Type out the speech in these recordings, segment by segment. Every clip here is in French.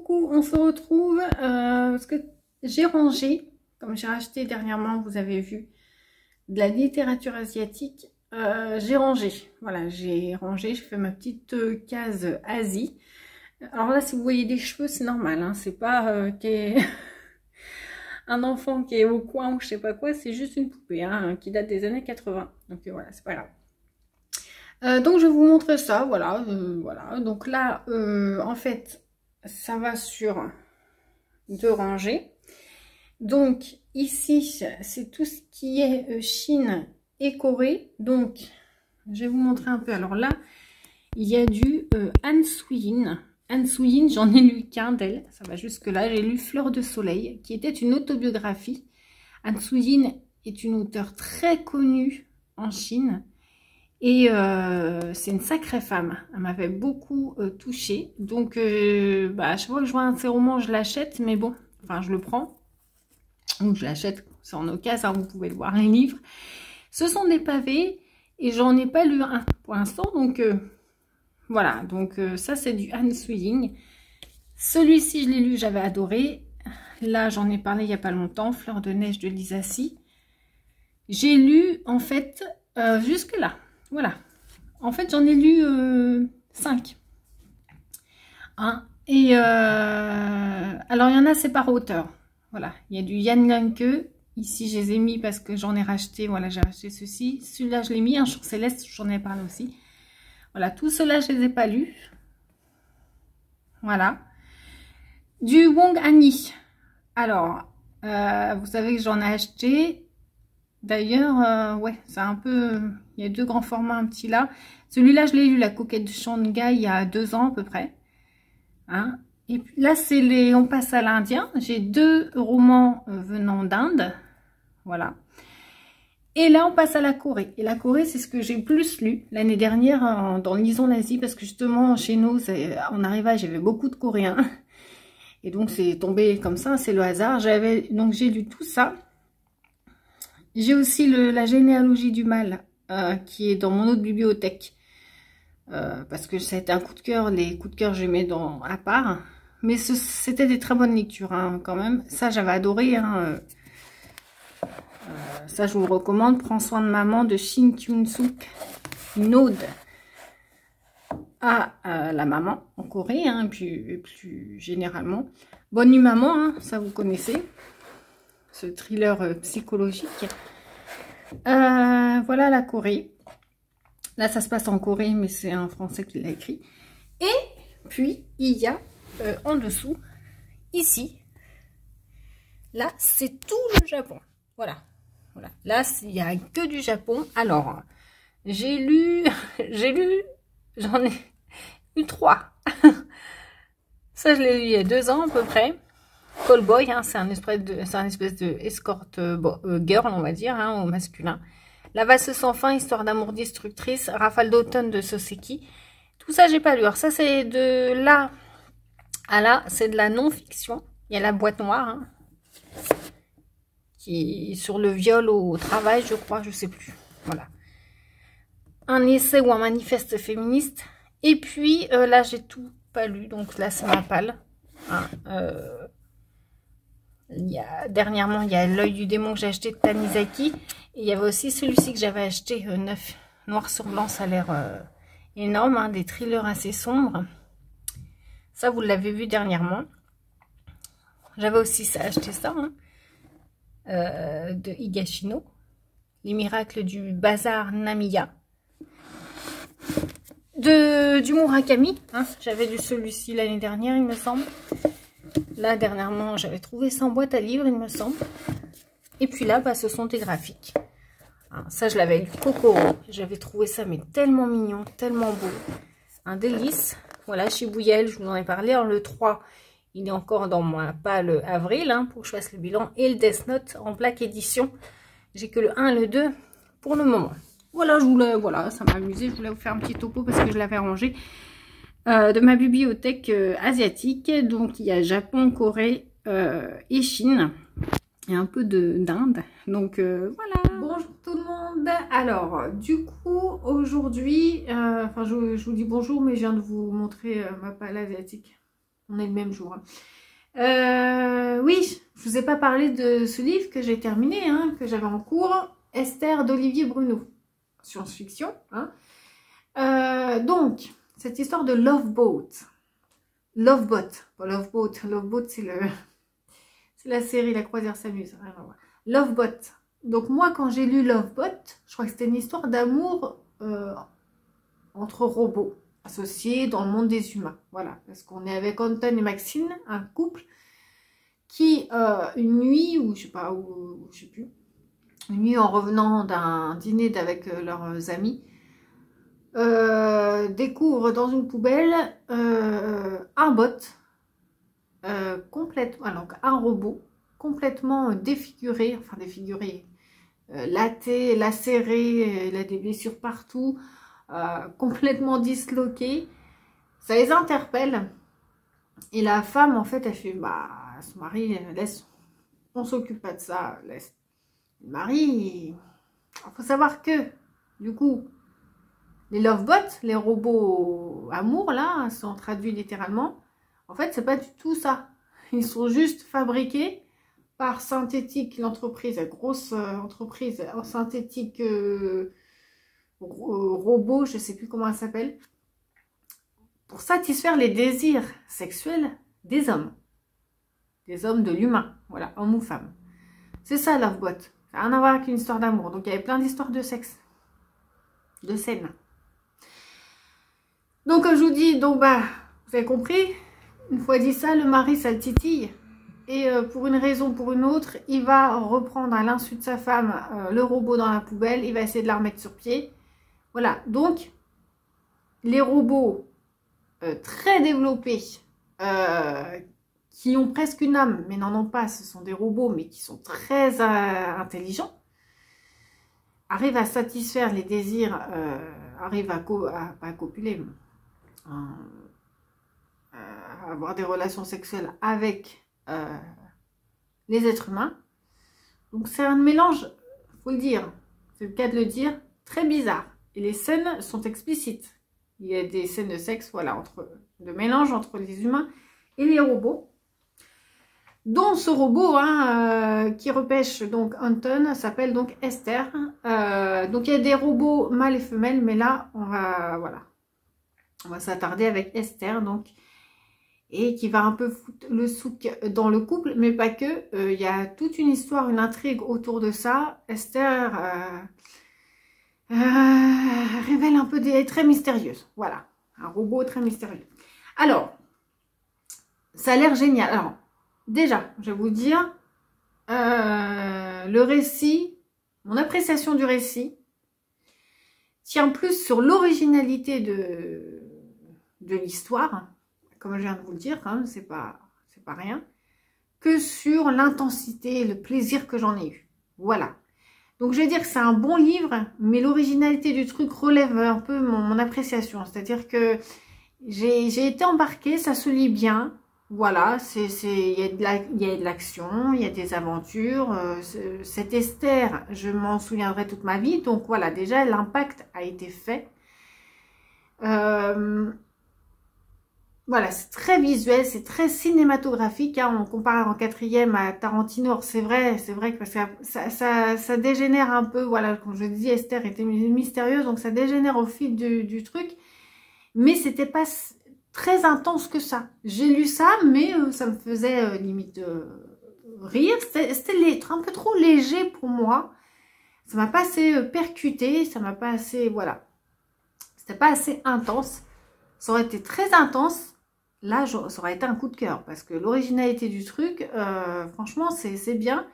coucou, on se retrouve parce que j'ai rangé, comme j'ai racheté dernièrement, vous avez vu, de la littérature asiatique, j'ai rangé, voilà, j'ai rangé, j'ai fait ma petite case Asie. Alors là, si vous voyez des cheveux, c'est normal, hein, c'est pas un enfant qui est au coin ou je sais pas quoi, c'est juste une poupée hein, qui date des années 80, donc voilà, c'est pas grave. Donc je vous montre ça, voilà, voilà. Donc là, en fait, ça va sur 2 rangées. Donc ici, c'est tout ce qui est Chine et Corée. Donc, je vais vous montrer un peu. Alors là, il y a du Han Suyin. Han Suyin, j'en ai lu qu'un d'elle, ça va jusque là. J'ai lu Fleur de Soleil, qui était une autobiographie. Han Suyin est une auteure très connue en Chine. Et c'est une sacrée femme. Elle m'avait beaucoup touchée. Donc, à chaque fois que je vois un de ses romans, je l'achète. Mais bon, enfin, je le prends. Ou je l'achète, c'est en occasion, hein, vous pouvez le voir, les livres. Ce sont des pavés. Et j'en ai pas lu un pour l'instant. Donc, voilà. Donc, ça, c'est du Han Suyin. Celui-ci, je l'ai lu, j'avais adoré. Là, j'en ai parlé il n'y a pas longtemps. Fleur de neige de Lisa Si. J'ai lu, en fait, jusque-là. Voilà. En fait, j'en ai lu 5. Hein. Et alors, il y en a, c'est par auteur. Voilà. Il y a du Yann Lanke. Ici, je les ai mis parce que j'en ai racheté. Voilà, j'ai racheté ceci. Celui-là, je l'ai mis. Un Chant Céleste, j'en ai parlé aussi. Voilà. Tout cela, je les ai pas lus. Voilà. Du Wong Ani. Alors, vous savez que j'en ai acheté. D'ailleurs, ouais, c'est un peu... Il y a 2 grands formats, un petit là. Celui-là, je l'ai lu, La Coquette de Shanghai, il y a 2 ans à peu près. Hein. Et puis là, c'est les... On passe à l'Indien. J'ai 2 romans venant d'Inde. Voilà. Et là, on passe à la Corée. Et la Corée, c'est ce que j'ai plus lu l'année dernière dans Lisons l'Asie. Parce que justement, chez nous, en arrivage, j'avais beaucoup de Coréens. Et donc, c'est tombé comme ça, c'est le hasard. Donc, j'ai lu tout ça. J'ai aussi la généalogie du mal qui est dans mon autre bibliothèque. Parce que ça a été un coup de cœur. Les coups de cœur, je les mets à part. Mais c'était des très bonnes lectures hein, quand même. Ça, j'avais adoré. Hein, ça, je vous le recommande. Prends soin de maman de Shin Kyun-suk. Une ode à la maman en Corée. Hein, et plus généralement. Bonne nuit maman, hein, ça vous connaissez. Ce thriller psychologique. Voilà la Corée. Là, ça se passe en Corée, mais c'est un Français qui l'a écrit. Et puis, il y a en dessous, ici, là, c'est tout le Japon. Voilà. Voilà. Là, il n'y a que du Japon. Alors, j'ai lu, j'en ai eu 3. Ça, je l'ai lu il y a 2 ans à peu près. Callboy, hein, c'est un espèce de escort girl, on va dire, hein, au masculin. La valse sans fin, histoire d'amour destructrice, Rafale d'automne de Soseki. Tout ça, j'ai pas lu. Alors ça, c'est de là à là, c'est de la non-fiction. Il y a la boîte noire, hein, qui est sur le viol au travail, je crois, je sais plus. Voilà. Un essai ou un manifeste féministe. Et puis, là, j'ai tout pas lu, donc là, c'est ma palle. Hein, dernièrement, il y a L'œil du démon que j'ai acheté de Tanizaki. Et il y avait aussi celui-ci que j'avais acheté neuf, noir sur blanc. Ça a l'air énorme, hein, des thrillers assez sombres. Ça, vous l'avez vu dernièrement. J'avais aussi acheté ça, hein, de Higashino. Les miracles du bazar Namiya. Du Murakami. Hein, j'avais lu celui-ci l'année dernière, il me semble. Là, dernièrement, j'avais trouvé ça en boîte à livres, il me semble. Et puis là, ce sont des graphiques. Hein, ça, je l'avais lu Kokoro. J'avais trouvé ça, mais tellement mignon, tellement beau. Un délice. Voilà, chez Bouyel, je vous en ai parlé. Alors, le 3, il est encore dans ma palle avril, hein, pour que je fasse le bilan. Et le Death Note en plaque édition. J'ai que le 1 et le 2 pour le moment. Voilà, voilà, ça m'a amusé. Je voulais vous faire un petit topo parce que je l'avais rangé. De ma bibliothèque asiatique. Donc, il y a Japon, Corée et Chine. Et un peu d'Inde. Donc, voilà. Bonjour tout le monde. Alors, du coup, aujourd'hui, enfin, je vous dis bonjour, mais je viens de vous montrer ma palle asiatique. On est le même jour. Oui, je vous ai pas parlé de ce livre que j'ai terminé, hein, que j'avais en cours, Esther d'Olivier Bruno, science-fiction. Hein. Donc, cette histoire de Loveboat, Loveboat, pas Loveboat, Loveboat c'est la série La Croisière s'amuse. Loveboat. Donc moi, quand j'ai lu Loveboat, je crois que c'était une histoire d'amour entre robots associés dans le monde des humains. Voilà, parce qu'on est avec Anton et Maxine, un couple qui, une nuit, ou je sais pas, ou je sais plus, une nuit en revenant d'un dîner avec leurs amis, découvre dans une poubelle un bot, complètement, donc un robot complètement défiguré, enfin défiguré, lacéré, il a des blessures partout, complètement disloqué. Ça les interpelle. Et la femme, en fait, elle fait, bah, son mari, laisse, on s'occupe pas de ça, laisse. Le mari, il faut savoir que, du coup, les lovebots, les robots amour, là, sont traduits littéralement. En fait, c'est pas du tout ça. Ils sont juste fabriqués par Synthétique, l'entreprise, la grosse entreprise synthétique robot, je sais plus comment elle s'appelle, pour satisfaire les désirs sexuels des hommes de l'humain, voilà, homme ou femme. C'est ça Lovebot, ça n'a rien à voir avec une histoire d'amour. Donc il y avait plein d'histoires de sexe, de scènes. Donc comme je vous dis, donc bah, vous avez compris, une fois dit ça, le mari ça le titille. Et pour une raison ou pour une autre, il va reprendre à l'insu de sa femme le robot dans la poubelle. Il va essayer de la remettre sur pied. Voilà, donc les robots très développés, qui ont presque une âme, mais n'en ont pas, ce sont des robots, mais qui sont très intelligents, arrivent à satisfaire les désirs, arrivent à pas copuler, à avoir des relations sexuelles avec les êtres humains. Donc c'est un mélange, faut le dire, c'est le cas de le dire, très bizarre. Et les scènes sont explicites. Il y a des scènes de sexe, voilà, de mélange entre les humains et les robots. Dont ce robot qui repêche donc Anton s'appelle donc Esther. Donc il y a des robots mâles et femelles, mais là on va s'attarder avec Esther, donc, et qui va un peu foutre le souk dans le couple, mais pas que. Il y a toute une histoire, une intrigue autour de ça. Esther révèle un peu des très mystérieuse. Voilà, un robot très mystérieux. Alors, ça a l'air génial. Alors, déjà, je vais vous dire, le récit, mon appréciation du récit, tient plus sur l'originalité de l'histoire, comme je viens de vous le dire, quand même, c'est pas rien, que sur l'intensité et le plaisir que j'en ai eu. Voilà. Donc, je vais dire que c'est un bon livre, mais l'originalité du truc relève un peu mon appréciation. C'est-à-dire que j'ai été embarquée, ça se lit bien. Voilà, il y a de l'action, il y a des aventures. Cette Esther, je m'en souviendrai toute ma vie. Donc, voilà, déjà, l'impact a été fait. Voilà, c'est très visuel, c'est très cinématographique. Hein, on compare en 4e à Tarantino. C'est vrai que ça dégénère un peu. Voilà, comme je dis, Esther était mystérieuse, donc ça dégénère au fil du truc. Mais c'était pas très intense que ça. J'ai lu ça, mais ça me faisait limite rire. C'était un peu trop léger pour moi. Ça m'a pas assez percuté, ça m'a pas assez, voilà. C'était pas assez intense. Ça aurait été très intense. Là, ça aurait été un coup de cœur parce que l'originalité du truc, franchement, c'est bien.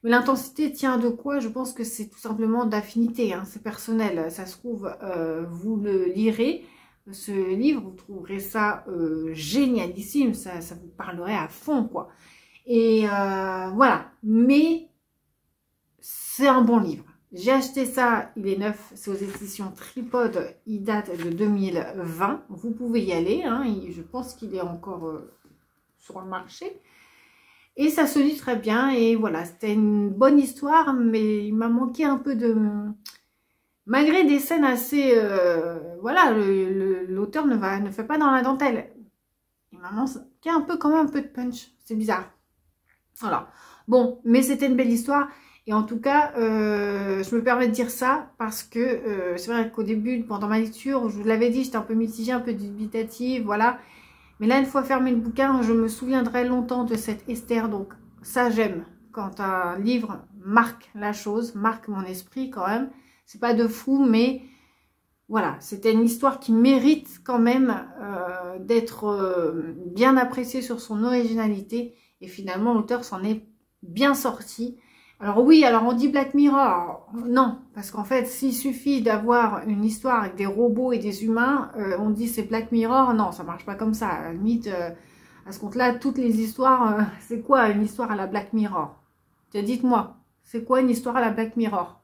Mais l'intensité tient de quoi? Je pense que c'est tout simplement d'affinité. Hein, c'est personnel. Ça se trouve, vous le lirez. Ce livre, vous trouverez ça génialissime. Ça vous parlerait à fond, quoi. Et voilà. Mais c'est un bon livre. J'ai acheté ça, il est neuf, c'est aux éditions Tripod, il date de 2020. Vous pouvez y aller, hein, je pense qu'il est encore sur le marché. Et ça se lit très bien, et voilà, c'était une bonne histoire, mais il m'a manqué un peu de... Malgré des scènes assez... voilà, l'auteur ne fait pas dans la dentelle. maman, qui a un peu quand même un peu de punch. C'est bizarre. Voilà. Bon, mais c'était une belle histoire. Et en tout cas, je me permets de dire ça parce que c'est vrai qu'au début, pendant ma lecture, je vous l'avais dit, j'étais un peu mitigée, un peu dubitative, voilà. Mais là, une fois fermé le bouquin, je me souviendrai longtemps de cette Esther. Donc ça, j'aime. Quand un livre marque la chose, marque mon esprit quand même. C'est pas de fou, mais voilà, c'était une histoire qui mérite quand même d'être bien appréciée sur son originalité. Et finalement, l'auteur s'en est bien sorti. Alors oui, alors on dit Black Mirror. Non, parce qu'en fait, s'il suffit d'avoir une histoire avec des robots et des humains, on dit c'est Black Mirror. Non, ça marche pas comme ça. À la limite, à ce compte-là, toutes les histoires, c'est quoi une histoire à la Black Mirror? Dites-moi, c'est quoi une histoire à la Black Mirror?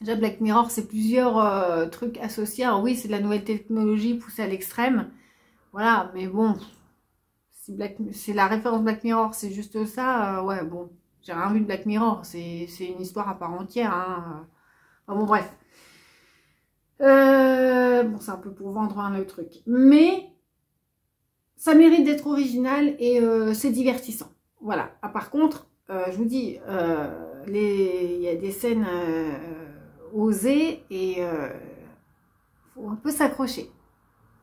Déjà, Black Mirror, c'est plusieurs trucs associés. Alors oui, c'est de la nouvelle technologie poussée à l'extrême. Voilà, mais bon, si la référence Black Mirror, c'est juste ça, ouais, bon, j'ai rien vu de Black Mirror. C'est une histoire à part entière. Hein. Enfin, bon, bref. Bon, c'est un peu pour vendre le truc. Mais ça mérite d'être original et c'est divertissant. Voilà. Ah, par contre, je vous dis, il y a des scènes osées et faut un peu s'accrocher.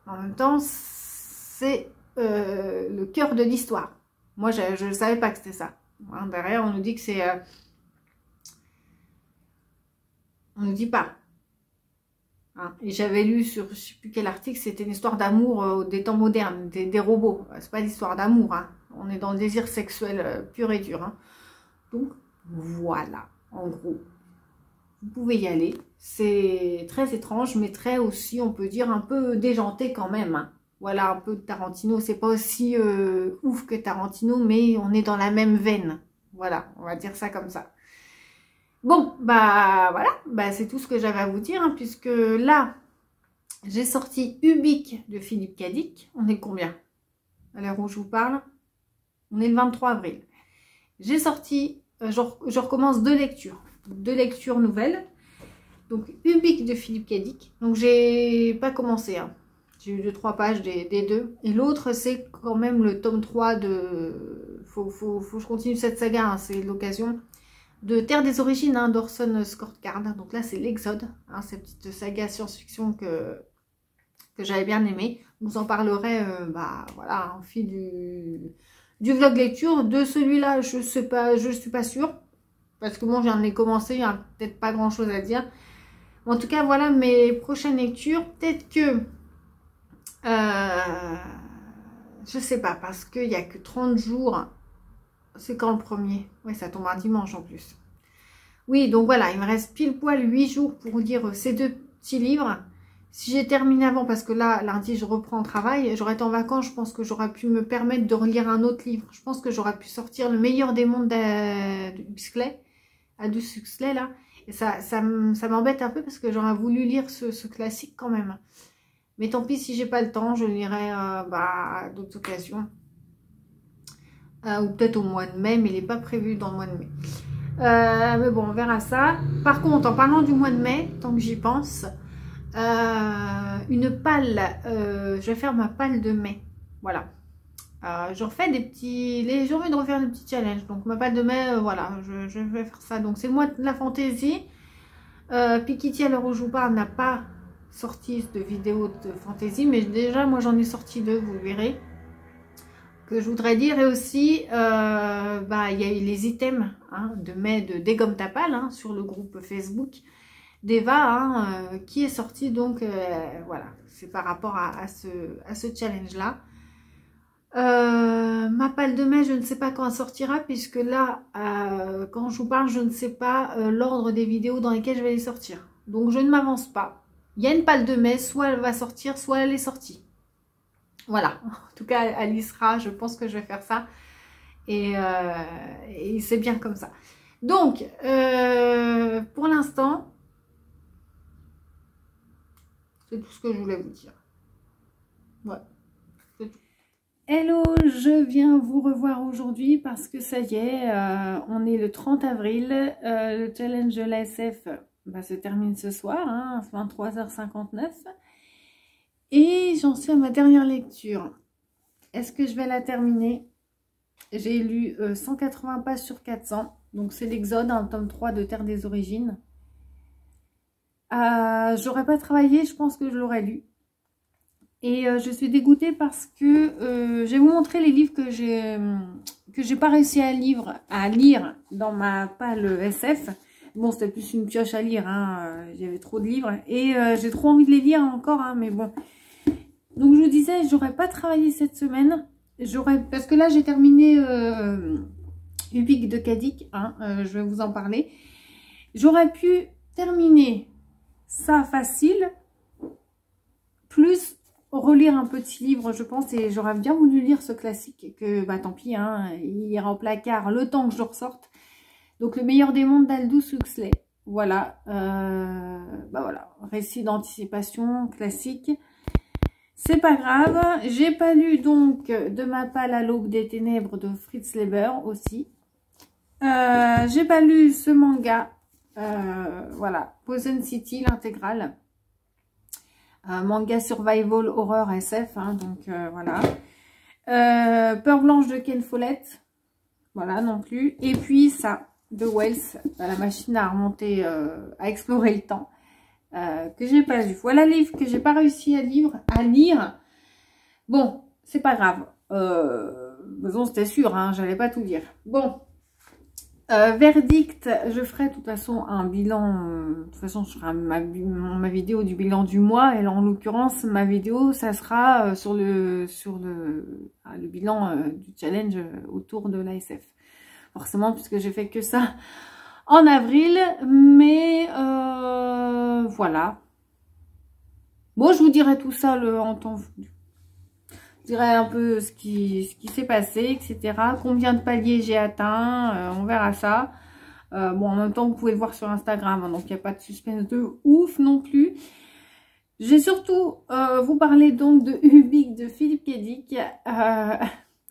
En même temps, c'est le cœur de l'histoire. Moi, je ne savais pas que c'était ça. Hein, derrière, on nous dit que c'est... on ne nous dit pas. Hein. Et j'avais lu sur je ne sais plus quel article, c'était une histoire d'amour des temps modernes, des robots. C'est pas l'histoire d'amour. Hein. On est dans le désir sexuel pur et dur. Hein. Donc, voilà, en gros. Vous pouvez y aller. C'est très étrange, mais très aussi, on peut dire, un peu déjanté quand même. Hein. Voilà, un peu de Tarantino. C'est pas aussi ouf que Tarantino, mais on est dans la même veine. Voilà, on va dire ça comme ça. Bon, bah voilà, bah, c'est tout ce que j'avais à vous dire, hein, puisque là, j'ai sorti Ubik de Philippe Cadic. On est combien? À l'heure où je vous parle, on est le 23 avril. J'ai sorti, je recommence deux lectures nouvelles. Donc, Ubik de Philippe Cadic. Donc, j'ai pas commencé, hein. J'ai eu 2-3 pages des deux. Et l'autre, c'est quand même le tome 3 de... Faut que je continue cette saga, hein, c'est l'occasion. De Terre des Origines, hein, d'Orson Scott Card. Donc là, c'est l'Exode, hein, cette petite saga science-fiction que j'avais bien aimée. Je vous en parlerai bah, voilà, en fil du vlog lecture. De celui-là, je suis pas sûre. Parce que moi, j'en ai commencé, il n'y a peut-être pas grand-chose à dire. En tout cas, voilà mes prochaines lectures. Peut-être que... je sais pas, parce qu'il n'y a que 30 jours... C'est quand le premier? Oui, ça tombe un dimanche en plus. Oui, donc voilà, il me reste pile poil 8 jours pour lire ces deux petits livres. Si j'ai terminé avant, parce que là, lundi, je reprends le travail, j'aurais été en vacances, je pense que j'aurais pu me permettre de relire un autre livre. Je pense que j'aurais pu sortir Le meilleur des mondes d'Huxley, Aldous Huxley, là. Et ça m'embête un peu parce que j'aurais voulu lire ce classique quand même. Mais tant pis, si j'ai pas le temps, je lirai à d'autres occasions. Ou peut-être au mois de mai, mais il n'est pas prévu dans le mois de mai. Mais bon, on verra ça. Par contre, en parlant du mois de mai, tant que j'y pense, une palle, je vais faire ma palle de mai. Voilà. Je refais des petits... J'ai envie de refaire des petits challenges. Donc ma palle de mai, voilà, je vais faire ça. Donc c'est le mois de la fantaisie. Pikitty, à l'heure où je vous parle, n'a pas sorti de vidéo de fantaisie, mais déjà, moi j'en ai sorti deux, vous verrez. Que je voudrais dire, et aussi il y a eu les items hein, de mai de Dégomme ta palle hein, sur le groupe Facebook d'Eva hein, qui est sorti, donc voilà, c'est par rapport à ce challenge là. Ma palle de mai, je ne sais pas quand elle sortira, puisque là quand je vous parle, je ne sais pas l'ordre des vidéos dans lesquelles je vais les sortir, donc je ne m'avance pas. Il y a une palle de mai, soit elle va sortir, soit elle est sortie. Voilà, en tout cas, elle y sera, je pense que je vais faire ça. Et c'est bien comme ça. Donc, pour l'instant, c'est tout ce que je voulais vous dire. Voilà, c'est tout. Hello, je viens vous revoir aujourd'hui parce que ça y est, on est le 30 avril. Le challenge de l'ASF se termine ce soir, hein, 23h59. Et j'en suis à ma dernière lecture. Est-ce que je vais la terminer? J'ai lu 180 pages sur 400. Donc c'est l'Exode, un tome 3 de Terre des Origines. J'aurais pas travaillé, je pense que je l'aurais lu. Et je suis dégoûtée parce que je vais vous montrer les livres que j'ai pas réussi à lire dans ma palle SF. Bon, c'était plus une pioche à lire, hein. J'avais trop de livres. Et j'ai trop envie de les lire encore, hein, mais bon. Donc je vous disais, j'aurais pas travaillé cette semaine. Parce que là, j'ai terminé Ubik de Cadic, hein, je vais vous en parler. J'aurais pu terminer ça facile, plus relire un petit livre, je pense, et j'aurais bien voulu lire ce classique, que bah tant pis, hein, il ira au placard le temps que je ressorte. Donc Le meilleur des mondes d'Aldous Huxley. Voilà, bah voilà, récit d'anticipation classique. C'est pas grave, j'ai pas lu donc De ma palle à l'aube des ténèbres de Fritz Leiber aussi. J'ai pas lu ce manga, voilà, Poison City, l'intégrale. Manga survival horror SF, hein, donc voilà. Peur blanche de Ken Follett, voilà non plus. Et puis ça, de Wells, la machine à remonter, à explorer le temps, que j'ai pas lu. Voilà le livre que j'ai pas réussi à lire. Bon, c'est pas grave. Bon, c'était sûr, hein, j'allais pas tout lire. Bon. Verdict, je ferai de toute façon un bilan, de toute façon je ferai ma vidéo du bilan du mois, et là, en l'occurrence ma vidéo ça sera sur le bilan du challenge autour de l'ASF. Forcément puisque j'ai fait que ça en avril, mais voilà. Bon, je vous dirai tout ça en temps voulu. Je dirais un peu ce qui s'est passé, etc. Combien de paliers j'ai atteint, on verra ça. Bon, en même temps, vous pouvez le voir sur Instagram, hein, donc il n'y a pas de suspense de ouf non plus. J'ai surtout vous parler donc de Ubik de Philippe K. Dick.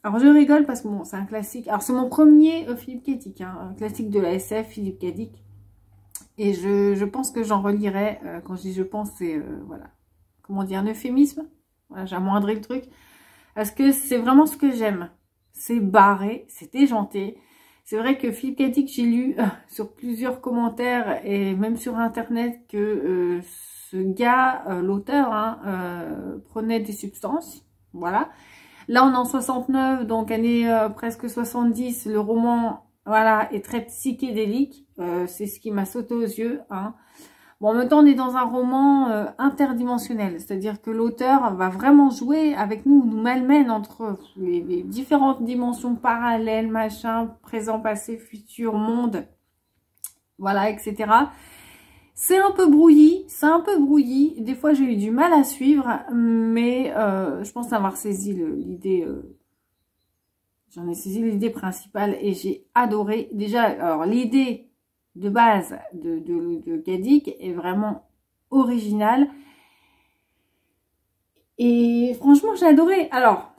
Alors je rigole parce que bon, c'est un classique. Alors c'est mon premier Philippe K. Dick, hein, un classique de la SF, Philippe K. Dick. Et je pense que j'en relirai. Quand je dis je pense, c'est voilà, comment dire, un euphémisme. Voilà, j'amoindris le truc. Parce que c'est vraiment ce que j'aime. C'est barré, c'est déjanté. C'est vrai que Philippe K. Dick, j'ai lu sur plusieurs commentaires et même sur internet que ce gars, l'auteur, hein, prenait des substances. Voilà. Là, on est en 69, donc année presque 70. Le roman, voilà, est très psychédélique. C'est ce qui m'a sauté aux yeux, hein. Bon, en même temps, on est dans un roman interdimensionnel, c'est-à-dire que l'auteur va vraiment jouer avec nous, nous malmène entre les différentes dimensions parallèles, machin, présent, passé, futur, monde, voilà, etc. C'est un peu brouillis, des fois j'ai eu du mal à suivre, mais je pense avoir saisi l'idée, j'en ai saisi l'idée principale et j'ai adoré. Déjà, alors l'idée de base de K. Dick est vraiment original et franchement j'ai adoré. Alors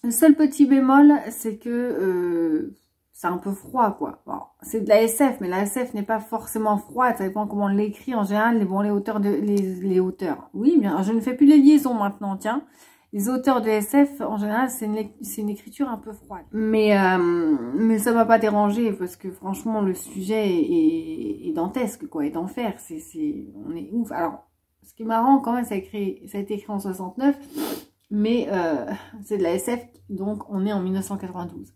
le seul petit bémol, c'est que c'est un peu froid, quoi. Bon, c'est de la SF, mais la SF n'est pas forcément froide, ça dépend comment on l'écrit. En général, les auteurs, oui, bien, je ne fais plus les liaisons maintenant, tiens. Les auteurs de SF, en général, c'est une écriture un peu froide. Mais ça m'a pas dérangé parce que franchement, le sujet est dantesque, quoi, est d'enfer. On est ouf. Alors, ce qui est marrant quand même, ça a été écrit en 69, mais c'est de la SF, donc on est en 1992.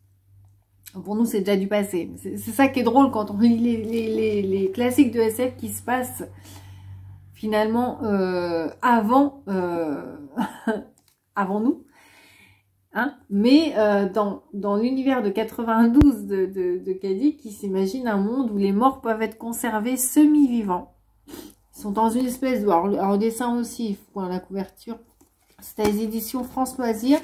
Pour nous, c'est déjà du passé. C'est ça qui est drôle quand on lit les classiques de SF qui se passent finalement avant nous, hein. Mais dans l'univers de 92 de K. Dick, qui s'imagine un monde où les morts peuvent être conservés semi-vivants. Ils sont dans une espèce de... Alors, dessin aussi, pour la couverture. C'était les éditions France Loisirs.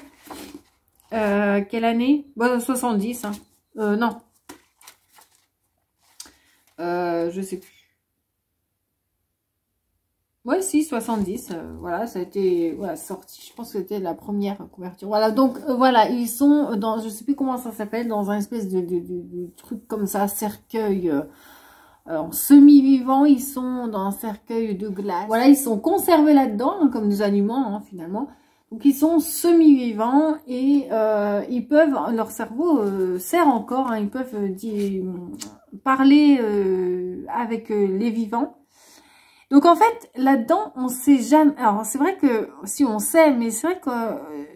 Quelle année? Bon, 70, hein. Non. Je sais plus. Ouais, si, 70, voilà, ça a été sorti, je pense que c'était la première couverture. Voilà, donc voilà, ils sont dans, je sais plus comment ça s'appelle, dans un espèce de truc comme ça, cercueil en semi-vivant, ils sont dans un cercueil de glace. Voilà, ils sont conservés là-dedans, hein, comme des aliments, hein, finalement. Donc ils sont semi-vivants et ils peuvent, leur cerveau sert encore, hein, ils peuvent parler avec les vivants. Donc en fait, là-dedans, on sait jamais. Alors c'est vrai que si on sait, mais c'est vrai que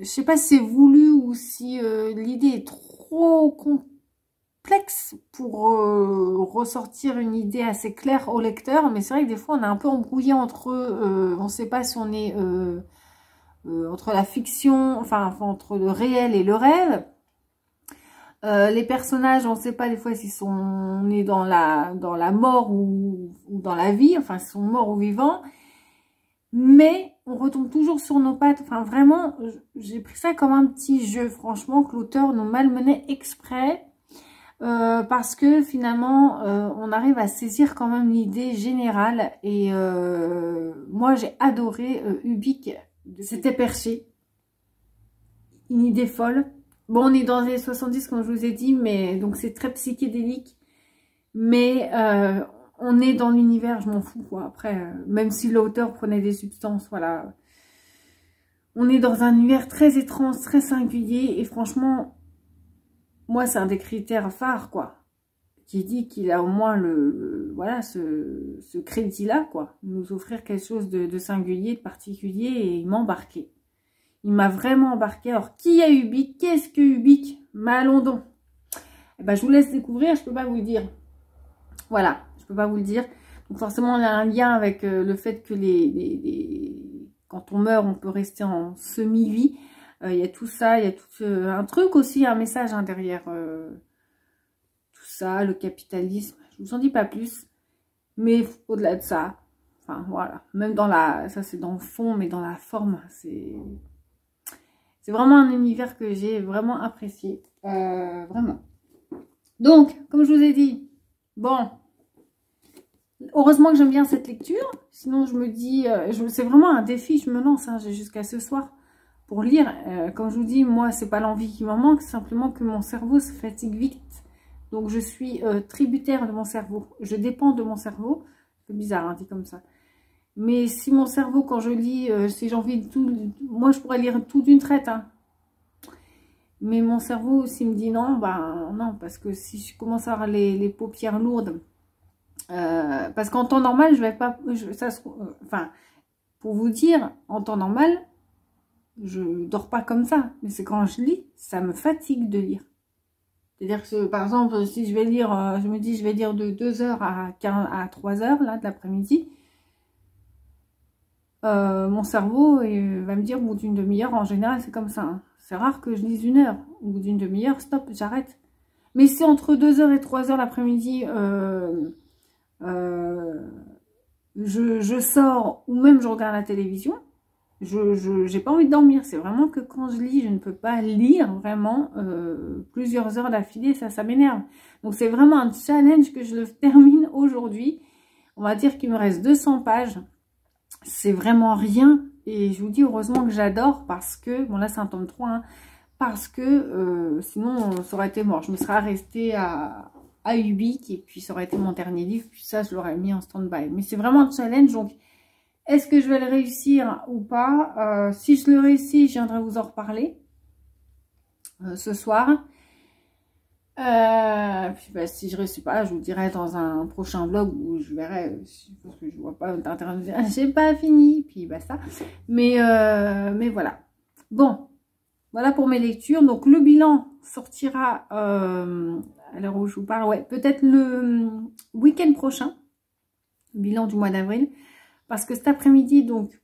je sais pas si c'est voulu ou si l'idée est trop complexe pour ressortir une idée assez claire au lecteur. Mais c'est vrai que des fois, on est un peu embrouillé entre eux. On ne sait pas si on est entre la fiction, enfin entre le réel et le rêve. Les personnages, on ne sait pas des fois s'ils sont nés dans la mort ou dans la vie, enfin s'ils sont morts ou vivants, mais on retombe toujours sur nos pattes. Enfin vraiment, j'ai pris ça comme un petit jeu, franchement, que l'auteur nous malmenait exprès, parce que finalement, on arrive à saisir quand même l'idée générale, et moi j'ai adoré Ubik, c'était perché, une idée folle. Bon, on est dans les 70, comme je vous ai dit, mais donc c'est très psychédélique. Mais on est dans l'univers, je m'en fous, quoi. Après, même si l'auteur prenait des substances, voilà. On est dans un univers très étrange, très singulier. Et franchement, moi, c'est un des critères phares, quoi. Qui dit qu'il a au moins voilà, ce crédit-là, quoi. Nous offrir quelque chose de singulier, de particulier, et m'embarquer. Il m'a vraiment embarqué. Alors, qui est Ubik? Qu'est-ce que Ubik? Allons donc. Eh ben, je vous laisse découvrir, je peux pas vous le dire. Voilà, je peux pas vous le dire. Donc forcément, il y a un lien avec le fait que quand on meurt, on peut rester en semi-vie. Il y a tout ça, il y a tout un truc aussi, un message hein, derrière tout ça, le capitalisme. Je vous en dis pas plus. Mais au-delà de ça, enfin voilà, même dans ça c'est dans le fond, mais dans la forme, c'est vraiment un univers que j'ai vraiment apprécié. Vraiment. Donc, comme je vous ai dit, bon, heureusement que j'aime bien cette lecture. Sinon, je me dis, c'est vraiment un défi, je me lance, hein, j'ai jusqu'à ce soir pour lire. Comme je vous dis, moi, c'est pas l'envie qui m'en manque, c'est simplement que mon cerveau se fatigue vite. Donc, je suis tributaire de mon cerveau. Je dépends de mon cerveau. C'est bizarre, hein, dit comme ça. Mais si mon cerveau, quand je lis, si j'ai envie de tout... Moi, je pourrais lire tout d'une traite, hein. Mais mon cerveau, s'il me dit non, ben non, parce que si je commence à avoir les paupières lourdes, parce qu'en temps normal, je vais pas, enfin, pour vous dire, en temps normal, je dors pas comme ça. Mais c'est quand je lis, ça me fatigue de lire. C'est-à-dire que, par exemple, si je vais lire, je me dis, je vais lire de 2 heures à 3 heures, là, de l'après-midi, mon cerveau va me dire, au bout d'une demi-heure, en général, c'est comme ça, hein. C'est rare que je lise 1 heure. Au bout d'une demi-heure, stop, j'arrête. Mais si entre 2 heures et 3 heures l'après-midi, je sors ou même je regarde la télévision, j'ai pas envie de dormir. C'est vraiment que quand je lis, je ne peux pas lire vraiment plusieurs heures d'affilée, ça m'énerve. Donc c'est vraiment un challenge que je le termine aujourd'hui. On va dire qu'il me reste 200 pages. C'est vraiment rien. Et je vous dis heureusement que j'adore parce que, bon là c'est un tome 3, hein, parce que sinon ça aurait été mort. Je me serais restée à Ubik et puis ça aurait été mon dernier livre, puis ça je l'aurais mis en stand-by. Mais c'est vraiment un challenge, donc est-ce que je vais le réussir ou pas? Si je le réussis, je viendrai vous en reparler ce soir. Puis bah, si je ne réussis pas, je vous dirai dans un prochain vlog où je verrai, parce que je vois pas d'intérêt de dire j'ai pas fini, puis bah ça. Mais voilà. Bon, voilà pour mes lectures. Donc le bilan sortira à l'heure où je vous parle, ouais, peut-être le week-end prochain, le bilan du mois d'avril, parce que cet après-midi, donc,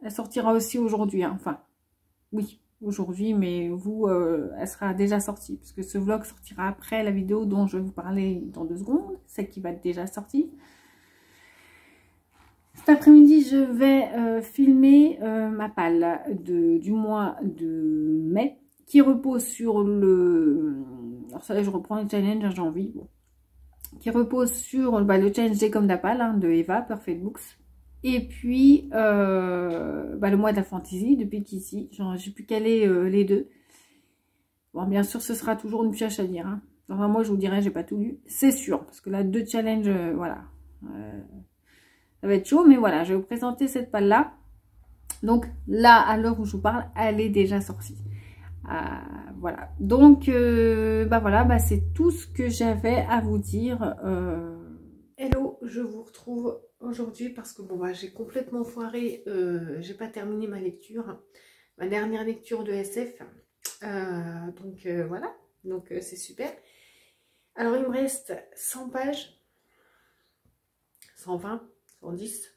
elle sortira aussi aujourd'hui, hein. Enfin, oui, aujourd'hui, mais vous, elle sera déjà sortie, parce que ce vlog sortira après la vidéo dont je vais vous parler dans 2 secondes, celle qui va être déjà sortie. Cet après-midi, je vais filmer ma palle du mois de mai, qui repose sur le... Alors ça, là, je reprends le challenge, j'ai envie, bon. Qui repose sur le challenge J'ai comme d'Apal, hein, de Eva, Perfect Books. Et puis, le mois de la fantasy, depuis qu'ici, j'ai pu caler les deux. Bon, bien sûr, ce sera toujours une pioche à lire, hein. Enfin, moi, je vous dirais, j'ai pas tout lu, c'est sûr. Parce que là, 2 challenges, voilà. Ça va être chaud, mais voilà, je vais vous présenter cette palle-là. Donc là, à l'heure où je vous parle, elle est déjà sortie. Voilà. Donc, bah voilà, bah c'est tout ce que j'avais à vous dire. Hello, je vous retrouve aujourd'hui parce que bon, bah, j'ai complètement foiré. J'ai pas terminé ma lecture, ma dernière lecture de SF. Donc voilà, donc c'est super. Alors il me reste 100 pages, 120, 110,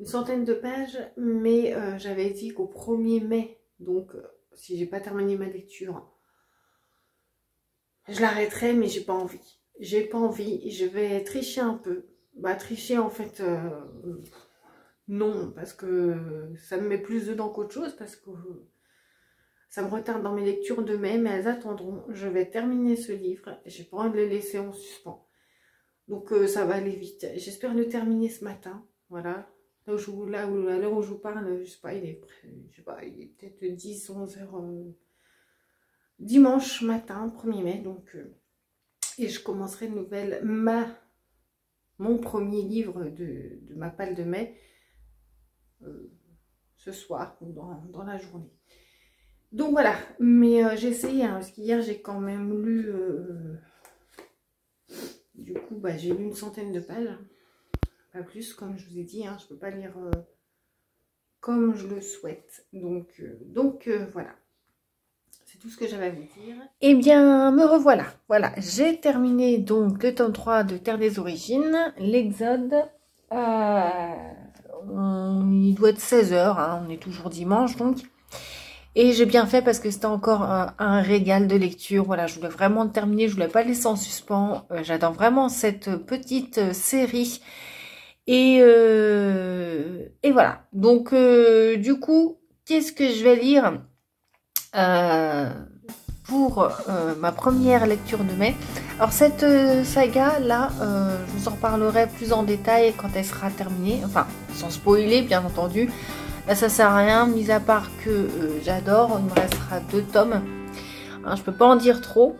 une centaine de pages, mais j'avais dit qu'au 1er mai, donc si j'ai pas terminé ma lecture, je l'arrêterai, mais j'ai pas envie. J'ai pas envie, je vais tricher un peu. Bah tricher en fait, non, parce que ça me met plus dedans qu'autre chose, parce que ça me retarde dans mes lectures de mai, mais elles attendront. Je vais terminer ce livre, j'ai pas envie de le laisser en suspens. Donc ça va aller vite. J'espère le terminer ce matin, voilà. À l'heure où je vous parle, je sais pas, il est peut-être 10, 11 heures dimanche matin, 1er mai, donc et je commencerai mon premier livre de ma palle de mai ce soir ou dans la journée. Donc voilà, mais j'ai essayé, hein, parce qu'hier j'ai quand même lu, du coup bah, j'ai lu une centaine de pages, pas plus comme je vous ai dit, hein, je peux pas lire comme je le souhaite. Donc voilà. C'est tout ce que j'avais à vous dire. Eh bien, me revoilà. Voilà, j'ai terminé donc le tome 3 de Terre des Origines, l'Exode. Il doit être 16 h, hein, on est toujours dimanche donc. Et j'ai bien fait parce que c'était encore un régal de lecture. Voilà, je voulais vraiment le terminer, je voulais pas le laisser en suspens. J'adore vraiment cette petite série. Et voilà. Donc, du coup, qu'est-ce que je vais lire pour ma première lecture de mai? Alors cette saga là, je vous en parlerai plus en détail quand elle sera terminée, enfin sans spoiler bien entendu. Là ça sert à rien, mis à part que j'adore. Il me restera 2 tomes, hein, je peux pas en dire trop,